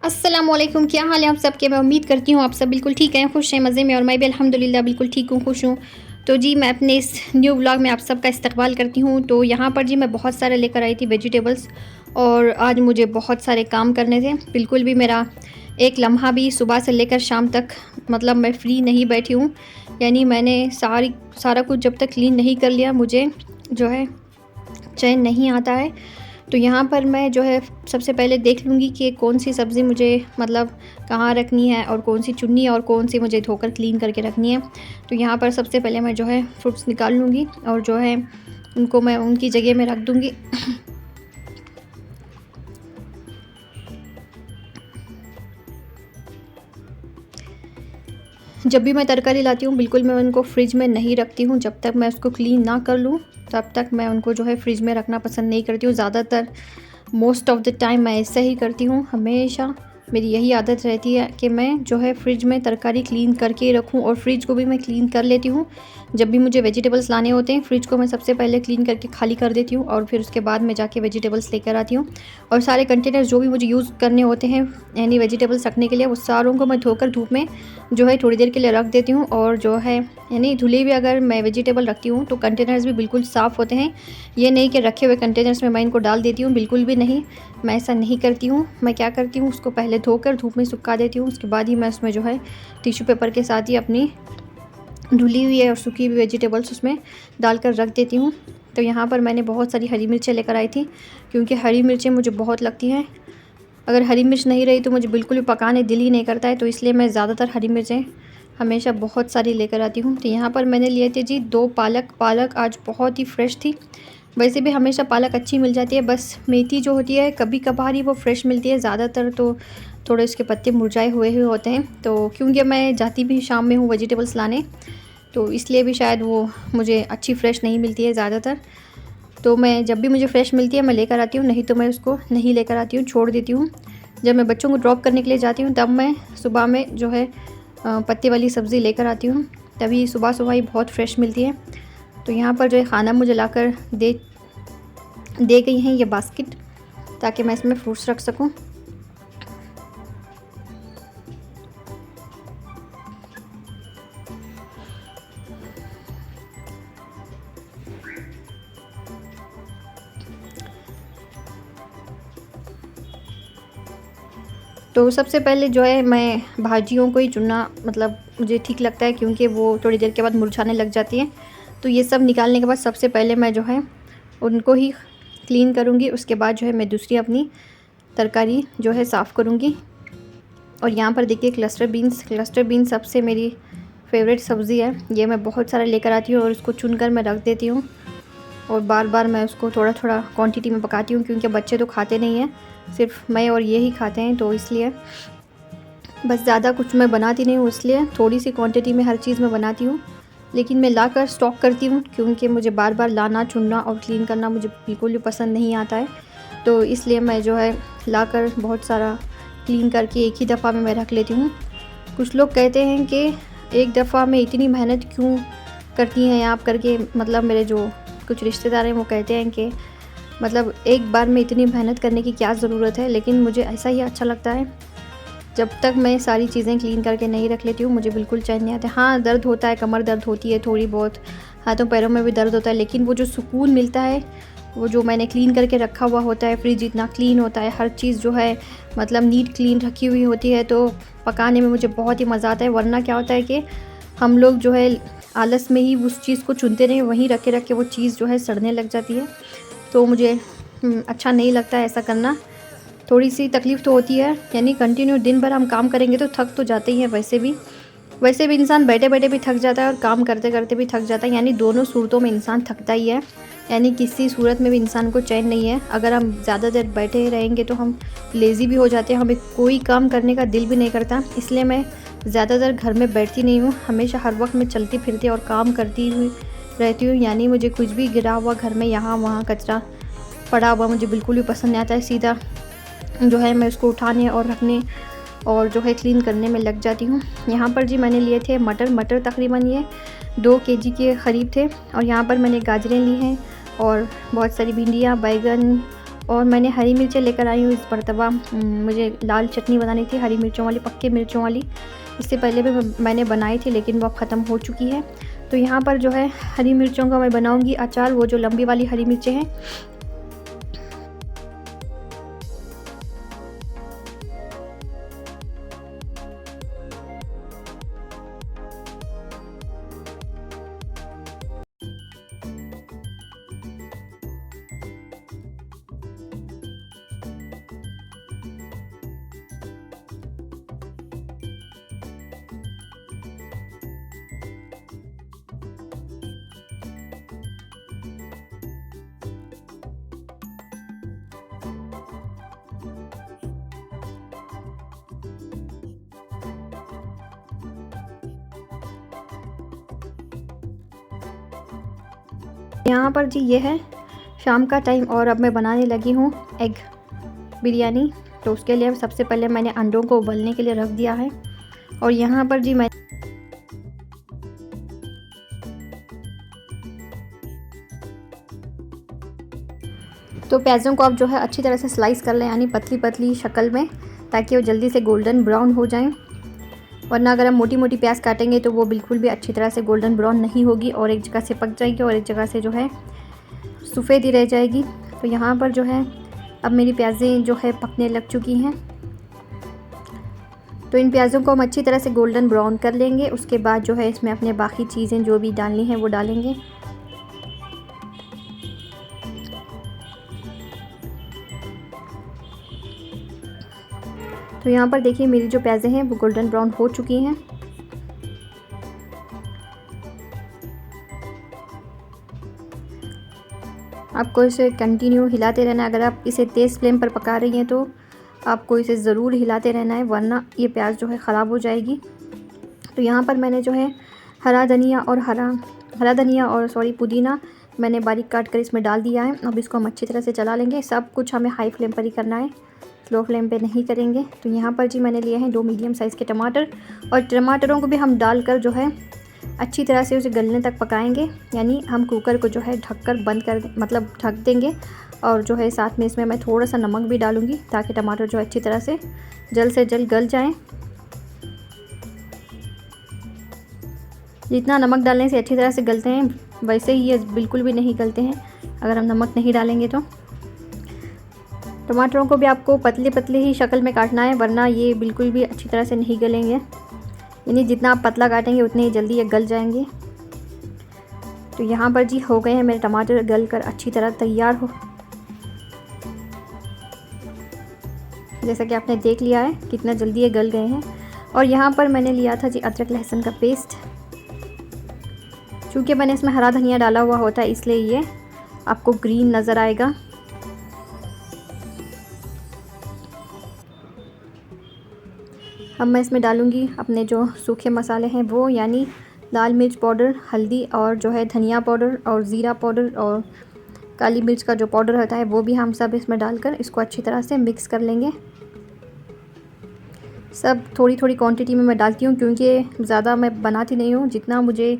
अस्सलामुअलैकुम, क्या हाल है आप सबके। मैं उम्मीद करती हूँ आप सब बिल्कुल ठीक हैं, खुश हैं, मज़े में। और मैं भी अल्हम्दुलिल्लाह बिल्कुल ठीक हूँ, खुश हूँ। तो जी मैं अपने इस न्यू व्लॉग में आप सबका इस्तकबाल करती हूँ। तो यहाँ पर जी मैं बहुत सारे लेकर आई थी वेजिटेबल्स, और आज मुझे बहुत सारे काम करने थे। बिल्कुल भी मेरा एक लम्हा भी सुबह से लेकर शाम तक मतलब मैं फ्री नहीं बैठी हूँ। यानी मैंने सारा कुछ जब तक क्लीन नहीं कर लिया, मुझे जो है चैन नहीं आता है। तो यहाँ पर मैं जो है सबसे पहले देख लूँगी कि कौन-सी सब्ज़ी मुझे मतलब कहाँ रखनी है, और कौन-सी चुननी है, और कौन-सी मुझे धोकर क्लीन करके रखनी है। तो यहाँ पर सबसे पहले मैं जो है फ्रूट्स निकाल लूँगी, और जो है उनको मैं उनकी जगह में रख दूँगी। जब भी मैं तरकारी लाती हूँ बिल्कुल मैं उनको फ्रिज में नहीं रखती हूँ, जब तक मैं उसको क्लीन ना कर लूँ तब तक मैं उनको जो है फ्रिज में रखना पसंद नहीं करती हूँ। ज़्यादातर मोस्ट ऑफ़ द टाइम मैं ऐसा ही करती हूँ। हमेशा मेरी यही आदत रहती है कि मैं जो है फ्रिज में तरकारी क्लीन करके ही रखूँ, और फ्रिज को भी मैं क्लीन कर लेती हूँ। जब भी मुझे वेजिटेबल्स लाने होते हैं फ्रिज को मैं सबसे पहले क्लीन करके खाली कर देती हूँ, और फिर उसके बाद मैं जाके वेजिटेबल्स लेकर आती हूँ। और सारे कंटेनर्स जो भी मुझे यूज़ करने होते हैं यानी वेजिटेबल्स रखने के लिए, वो सारों को मैं धोकर धूप में जो है थोड़ी देर के लिए रख देती हूँ। और जो है यानी धुली हुई अगर मैं वेजिटेबल रखती हूँ तो कंटेनर्स भी बिल्कुल साफ़ होते हैं। ये नहीं कि रखे हुए कंटेनर्स में मैं इनको डाल देती हूँ, बिल्कुल भी नहीं। मैं ऐसा नहीं करती हूँ। मैं क्या करती हूँ, उसको पहले धोकर धूप में सुखा देती हूँ, उसके बाद ही मैं उसमें जो है टिश्यू पेपर के साथ ही अपनी धुली हुई है और सूखी हुई वेजिटेबल्स उसमें डालकर रख देती हूँ। तो यहाँ पर मैंने बहुत सारी हरी मिर्चें लेकर आई थी, क्योंकि हरी मिर्चें मुझे बहुत लगती हैं। अगर हरी मिर्च नहीं रही तो मुझे बिल्कुल भी पकाने दिल ही नहीं करता है, तो इसलिए मैं ज़्यादातर हरी मिर्चें हमेशा बहुत सारी लेकर आती हूँ। तो यहाँ पर मैंने लिए थे जी 2 पालक। पालक आज बहुत ही फ्रेश थी। वैसे भी हमेशा पालक अच्छी मिल जाती है, बस मेथी जो होती है कभी-कभार ही वो फ्रेश मिलती है, ज़्यादातर तो थोड़े उसके पत्ते मुरझाए हुए ही होते हैं। तो क्योंकि मैं जाती भी शाम में हूँ वेजिटेबल्स लाने, तो इसलिए भी शायद वो मुझे अच्छी फ्रेश नहीं मिलती है ज़्यादातर। तो मैं जब भी मुझे फ्रेश मिलती है मैं लेकर आती हूँ, नहीं तो मैं उसको नहीं लेकर आती हूँ, छोड़ देती हूँ। जब मैं बच्चों को ड्रॉप करने के लिए जाती हूँ तब मैं सुबह में जो है पत्ते वाली सब्ज़ी लेकर आती हूँ, तभी सुबह-सुबह ही बहुत फ्रेश मिलती है। तो यहाँ पर जो है खाना मुझे लाकर दे दे गई हैं ये बास्केट, ताकि मैं इसमें फ्रूट्स रख सकूँ। तो सबसे पहले जो है मैं भाजियों को ही चुनना मतलब मुझे ठीक लगता है, क्योंकि वो थोड़ी देर के बाद मुरझाने लग जाती हैं। तो ये सब निकालने के बाद सबसे पहले मैं जो है उनको ही क्लीन करूँगी, उसके बाद जो है मैं दूसरी अपनी तरकारी जो है साफ़ करूँगी। और यहाँ पर देखिए क्लस्टर बीन्स सबसे मेरी फेवरेट सब्ज़ी है। ये मैं बहुत सारा लेकर आती हूँ और उसको चुनकर मैं रख देती हूँ, और बार-बार मैं उसको थोड़ा-थोड़ा क्वांटिटी में पकाती हूँ, क्योंकि बच्चे तो खाते नहीं हैं, सिर्फ मैं और ये ही खाते हैं। तो इसलिए बस ज़्यादा कुछ मैं बनाती नहीं हूँ, इसलिए थोड़ी-सी क्वांटिटी में हर चीज़ मैं बनाती हूँ। लेकिन मैं लाकर स्टॉक करती हूँ, क्योंकि मुझे बार-बार लाना, चुनना और क्लीन करना मुझे बिल्कुल भी पसंद नहीं आता है। तो इसलिए मैं जो है लाकर बहुत सारा क्लीन करके एक ही दफ़ा में मैं रख लेती हूँ। कुछ लोग कहते हैं कि एक दफ़ा में इतनी मेहनत क्यों करती हैं आप करके, मतलब मेरे जो कुछ रिश्तेदार हैं वो कहते हैं कि मतलब एक बार में इतनी मेहनत करने की क्या ज़रूरत है। लेकिन मुझे ऐसा ही अच्छा लगता है। जब तक मैं सारी चीज़ें क्लीन करके नहीं रख लेती हूँ मुझे बिल्कुल चैन नहीं आता। हाँ, दर्द होता है, कमर दर्द होती है थोड़ी बहुत, हाथों पैरों में भी दर्द होता है, लेकिन वो जो सुकून मिलता है, वो जो मैंने क्लीन करके रखा हुआ होता है, फ्रिज इतना क्लीन होता है, हर चीज़ जो है मतलब नीट क्लीन रखी हुई होती है, तो पकाने में मुझे बहुत ही मज़ा आता है। वरना क्या होता है कि हम लोग जो है आलस में ही उस चीज़ को चुनते रहें, वहीं रख के वो चीज़ जो है सड़ने लग जाती है। तो मुझे अच्छा नहीं लगता है ऐसा करना। थोड़ी-सी तकलीफ़ तो होती है, यानी कंटिन्यू दिन भर हम काम करेंगे तो थक तो जाते ही हैं वैसे भी इंसान बैठे-बैठे भी थक जाता है और काम करते-करते भी थक जाता है, यानी दोनों सूरतों में इंसान थकता ही है। यानी किसी सूरत में भी इंसान को चैन नहीं है। अगर हम ज़्यादा देर बैठे रहेंगे तो हम लेज़ी भी हो जाते हैं, हमें कोई काम करने का दिल भी नहीं करता। इसलिए मैं ज़्यादातर घर में बैठती नहीं हूँ, हमेशा हर वक्त मैं चलती-फिरती और काम करती हुई रहती हूँ। यानी मुझे कुछ भी गिरा हुआ घर में यहाँ-वहाँ कचरा पड़ा हुआ मुझे बिल्कुल भी पसंद नहीं आता है। सीधा जो है मैं उसको उठाने और रखने और जो है क्लीन करने में लग जाती हूँ। यहाँ पर जी मैंने लिए थे मटर तकरीबन ये 2 केजी के करीब थे, और यहाँ पर मैंने गाजरें ली हैं और बहुत सारी भिंडियाँ, बैंगन और मैंने हरी मिर्चें लेकर आई हूँ इस मरतबा। मुझे लाल चटनी बनानी थी, हरी मिर्चों वाली, पक्के मिर्चों वाली। इससे पहले भी मैंने बनाई थी लेकिन वो अब ख़त्म हो चुकी है। तो यहाँ पर जो है हरी मिर्चों का मैं बनाऊँगी अचार, वो जो लंबी वाली हरी मिर्चें हैं। यहाँ पर जी ये है शाम का टाइम और अब मैं बनाने लगी हूँ एग बिरयानी। तो उसके लिए सबसे पहले मैंने अंडों को उबलने के लिए रख दिया है। और यहाँ पर जी मैं तो प्याज़ों को आप जो है अच्छी तरह से स्लाइस कर लें, यानी पतली पतली शक्ल में, ताकि वो जल्दी से गोल्डन ब्राउन हो जाएं। वरना अगर हम मोटी मोटी प्याज काटेंगे तो वो बिल्कुल भी अच्छी तरह से गोल्डन ब्राउन नहीं होगी और एक जगह से पक जाएगी और एक जगह से जो है सफ़ेद ही रह जाएगी। तो यहाँ पर जो है अब मेरी प्याज़ें जो है पकने लग चुकी हैं। तो इन प्याज़ों को हम अच्छी तरह से गोल्डन ब्राउन कर लेंगे। उसके बाद जो है इसमें अपने बाकी चीज़ें जो भी डालनी है वो डालेंगे। तो यहाँ पर देखिए मेरी जो प्याज़ें हैं वो गोल्डन ब्राउन हो चुकी हैं। आपको इसे कंटिन्यू हिलाते रहना है। अगर आप इसे तेज़ फ्लेम पर पका रही हैं तो आपको इसे ज़रूर हिलाते रहना है, वरना ये प्याज जो है ख़राब हो जाएगी। तो यहाँ पर मैंने जो है हरा धनिया और पुदीना मैंने बारीक काट कर इसमें डाल दिया है। अब इसको हम अच्छी तरह से चला लेंगे। सब कुछ हमें हाई फ्लेम पर ही करना है, स्लो फ्लेम पे नहीं करेंगे। तो यहाँ पर जी मैंने लिए हैं 2 मीडियम साइज़ के टमाटर, और टमाटरों को भी हम डालकर जो है अच्छी तरह से उसे गलने तक पकाएंगे। यानी हम कुकर को जो है ढककर ढक देंगे। और जो है साथ में इसमें मैं थोड़ा सा नमक भी डालूँगी ताकि टमाटर जो अच्छी तरह से जल्द गल जाएँ। जितना नमक डालने से अच्छी तरह से गलते हैं, वैसे ही ये बिल्कुल भी नहीं गलते हैं अगर हम नमक नहीं डालेंगे तो। टमाटरों को भी आपको पतले पतले ही शक्ल में काटना है, वरना ये बिल्कुल भी अच्छी तरह से नहीं गलेंगे। यानी जितना आप पतला काटेंगे उतने ही जल्दी ये गल जाएंगे। तो यहाँ पर जी हो गए हैं मेरे टमाटर गल कर अच्छी तरह तैयार हो, जैसा कि आपने देख लिया है कितना जल्दी ये गल गए हैं। और यहाँ पर मैंने लिया था जी अदरक लहसुन का पेस्ट। चूँकि मैंने इसमें हरा धनिया डाला हुआ होता है इसलिए ये आपको ग्रीन नज़र आएगा। अब मैं इसमें डालूँगी अपने जो सूखे मसाले हैं वो, यानी लाल मिर्च पाउडर, हल्दी और जो है धनिया पाउडर और ज़ीरा पाउडर और काली मिर्च का जो पाउडर होता है वो भी हम सब इसमें डालकर इसको अच्छी तरह से मिक्स कर लेंगे। सब थोड़ी थोड़ी क्वांटिटी में मैं डालती हूँ, क्योंकि ज़्यादा मैं बनाती नहीं हूँ। जितना मुझे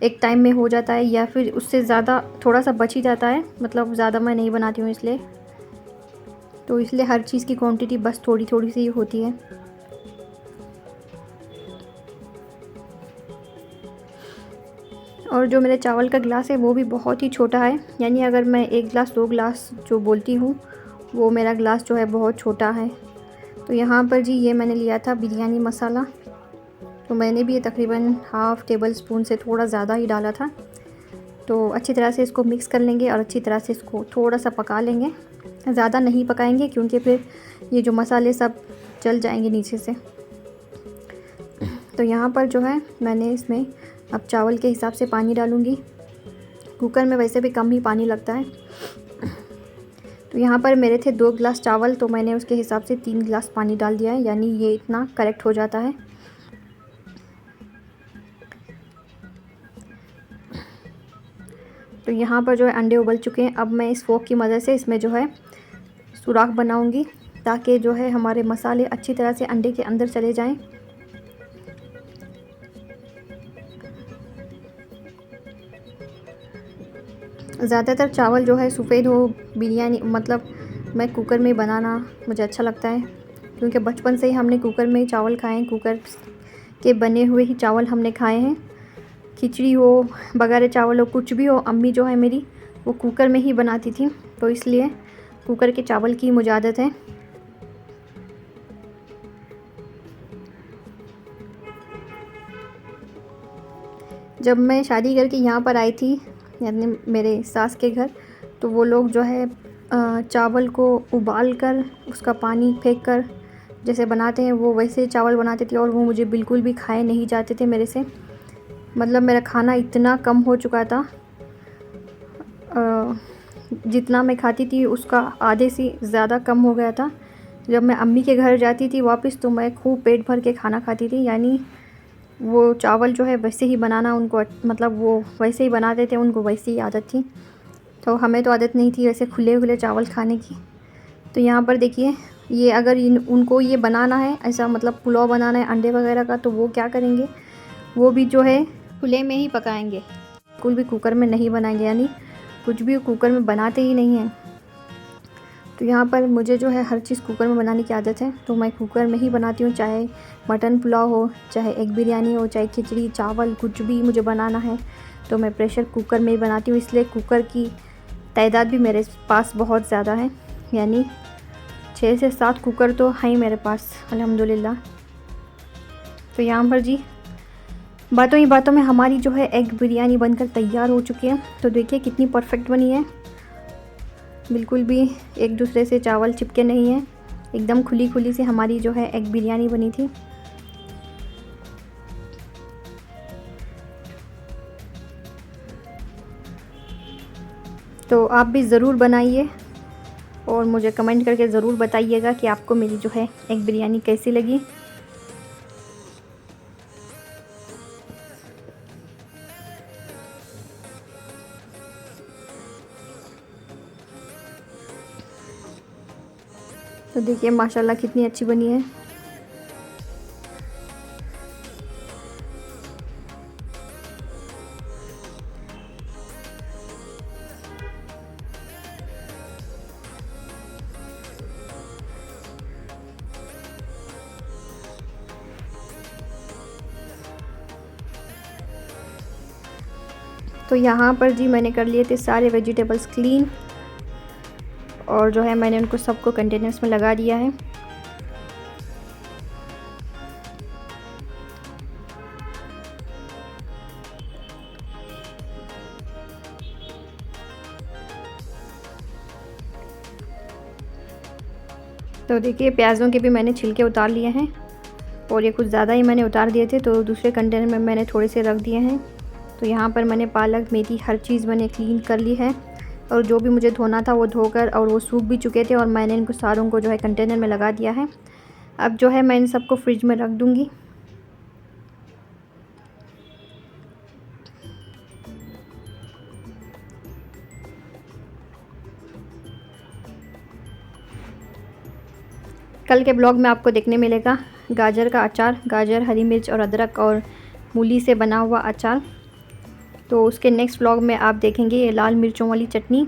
एक टाइम में हो जाता है या फिर उससे ज़्यादा थोड़ा सा बच ही जाता है, मतलब ज़्यादा मैं नहीं बनाती हूँ इसलिए। तो इसलिए हर चीज़ की क्वांटिटी बस थोड़ी थोड़ी सी होती है। और जो मेरे चावल का गिलास है वो भी बहुत ही छोटा है, यानी अगर मैं 1 गिलास 2 गिलास जो बोलती हूँ वो मेरा गिलास जो है बहुत छोटा है। तो यहाँ पर जी ये मैंने लिया था बिरयानी मसाला। तो मैंने भी ये तकरीबन हाफ़ टेबल स्पून से थोड़ा ज़्यादा ही डाला था। तो अच्छी तरह से इसको मिक्स कर लेंगे और अच्छी तरह से इसको थोड़ा सा पका लेंगे। ज़्यादा नहीं पकाएंगे क्योंकि फिर ये जो मसाले सब जल जाएंगे नीचे से। तो यहाँ पर जो है मैंने इसमें अब चावल के हिसाब से पानी डालूँगी। कुकर में वैसे भी कम ही पानी लगता है। तो यहाँ पर मेरे थे 2 गिलास चावल, तो मैंने उसके हिसाब से 3 गिलास पानी डाल दिया है, यानी ये इतना करेक्ट हो जाता है। तो यहाँ पर जो है अंडे उबल चुके हैं। अब मैं इस फोक की मदद से इसमें जो है सुराख बनाऊँगी, ताकि जो है हमारे मसाले अच्छी तरह से अंडे के अंदर चले जाएं। ज़्यादातर चावल जो है सफ़ेद हो, बिरयानी मतलब मैं कुकर में बनाना मुझे अच्छा लगता है, क्योंकि बचपन से ही हमने कुकर में ही चावल खाए हैं, कुकर के बने हुए ही चावल हमने खाए हैं। खिचड़ी हो, बघारे चावल हो, कुछ भी हो, अम्मी जो है मेरी वो कुकर में ही बनाती थी, तो इसलिए कुकर के चावल की मुझे आदत है। जब मैं शादी करके यहाँ पर आई थी, यानी मेरे सास के घर, तो वो लोग जो है चावल को उबाल कर उसका पानी फेंक कर जैसे बनाते हैं वो वैसे चावल बनाते थे, और वो मुझे बिल्कुल भी खाए नहीं जाते थे मेरे से। मतलब मेरा खाना इतना कम हो चुका था, जितना मैं खाती थी उसका आधे से ज़्यादा कम हो गया था। जब मैं अम्मी के घर जाती थी वापस, तो मैं खूब पेट भर के खाना खाती थी, यानी वो चावल जो है वैसे ही बनाना उनको, मतलब वो वैसे ही बनाते थे, उनको वैसे ही आदत थी। तो हमें तो आदत नहीं थी वैसे खुले खुले चावल खाने की। तो यहाँ पर देखिए, ये अगर उनको ये बनाना है ऐसा, मतलब पुलाव बनाना है अंडे वगैरह का, तो वो क्या करेंगे, वो भी जो है खुले में ही पकाएंगे, बिल्कुल भी कुकर में नहीं बनाएंगे, यानी कुछ भी कुकर में बनाते ही नहीं हैं। तो यहाँ पर मुझे जो है हर चीज़ कुकर में बनाने की आदत है, तो मैं कुकर में ही बनाती हूँ, चाहे मटन पुलाव हो, चाहे एग बिरयानी हो, चाहे खिचड़ी चावल, कुछ भी मुझे बनाना है तो मैं प्रेशर कुकर में ही बनाती हूँ। इसलिए कुकर की तादाद भी मेरे पास बहुत ज़्यादा है, यानी 6 से 7 कुकर तो हैं ही मेरे पास अल्हम्दुलिल्लाह। तो यहाँ पर जी बातों ही बातों में हमारी जो है एग बिरयानी बनकर तैयार हो चुकी है। तो देखिए कितनी परफेक्ट बनी है, बिल्कुल भी एक दूसरे से चावल चिपके नहीं हैं, एकदम खुली खुली से हमारी जो है एग बिरयानी बनी थी। तो आप भी ज़रूर बनाइए और मुझे कमेंट करके ज़रूर बताइएगा कि आपको मेरी जो है एग बिरयानी कैसी लगी। तो देखिए माशाल्लाह कितनी अच्छी बनी है। तो यहाँ पर जी मैंने कर लिए थे सारे वेजिटेबल्स क्लीन, और जो है मैंने उनको सबको कंटेनर्स में लगा दिया है। तो देखिए प्याज़ों के भी मैंने छिलके उतार लिए हैं, और ये कुछ ज़्यादा ही मैंने उतार दिए थे, तो दूसरे कंटेनर में मैंने थोड़े से रख दिए हैं। तो यहाँ पर मैंने पालक मेथी हर चीज़ मैंने क्लीन कर ली है, और जो भी मुझे धोना था वो धोकर, और वो सूख भी चुके थे, और मैंने इनको सारों को जो है कंटेनर में लगा दिया है। अब जो है मैं इन सबको फ्रिज में रख दूँगी। कल के ब्लॉग में आपको देखने मिलेगा गाजर का अचार, गाजर, हरी मिर्च और अदरक और मूली से बना हुआ अचार। तो उसके नेक्स्ट व्लॉग में आप देखेंगे ये लाल मिर्चों वाली चटनी।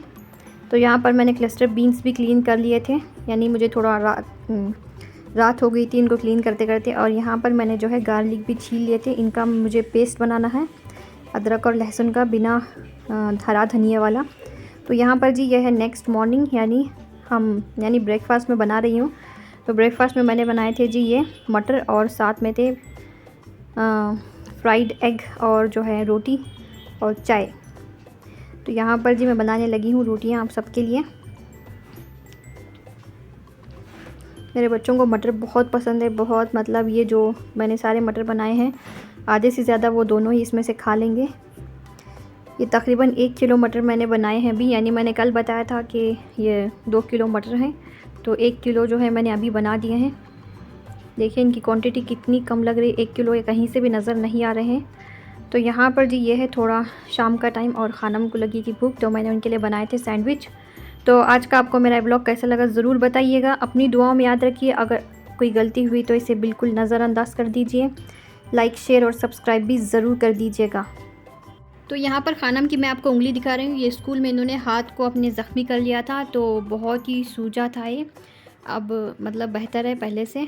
तो यहाँ पर मैंने क्लस्टर बीन्स भी क्लीन कर लिए थे, यानी मुझे थोड़ा रात हो गई थी इनको क्लीन करते करते। और यहाँ पर मैंने जो है गार्लिक भी छील लिए थे, इनका मुझे पेस्ट बनाना है, अदरक और लहसुन का, बिना हरा धनिया वाला। तो यहाँ पर जी यह है नेक्स्ट मॉर्निंग, यानी ब्रेकफास्ट में बना रही हूँ। तो ब्रेकफास्ट में मैंने बनाए थे जी ये मटर, और साथ में थे फ्राइड एग, और जो है रोटी और चाय। तो यहाँ पर जी मैं बनाने लगी हूँ रोटियाँ आप सबके लिए। मेरे बच्चों को मटर बहुत पसंद है, बहुत, मतलब ये जो मैंने सारे मटर बनाए हैं आधे से ज़्यादा वो दोनों ही इसमें से खा लेंगे। ये तकरीबन 1 किलो मटर मैंने बनाए हैं अभी, यानी मैंने कल बताया था कि ये 2 किलो मटर हैं, तो 1 किलो जो है मैंने अभी बना दिए हैं। देखिए इनकी क्वांटिटी कितनी कम लग रही है, 1 किलो ये कहीं से भी नज़र नहीं आ रहे हैं। तो यहाँ पर जी ये है थोड़ा शाम का टाइम, और खानम को लगी थी भूख, तो मैंने उनके लिए बनाए थे सैंडविच। तो आज का आपको मेरा ब्लॉग कैसा लगा ज़रूर बताइएगा। अपनी दुआओं में याद रखिए, अगर कोई गलती हुई तो इसे बिल्कुल नज़रअंदाज कर दीजिए। लाइक, शेयर और सब्सक्राइब भी ज़रूर कर दीजिएगा। तो यहाँ पर ख़ानम की मैं आपको उँगली दिखा रही हूँ। ये स्कूल में इन्होंने हाथ को अपने ज़ख्मी कर लिया था, तो बहुत ही सूजा था ये। अब मतलब बेहतर है पहले से।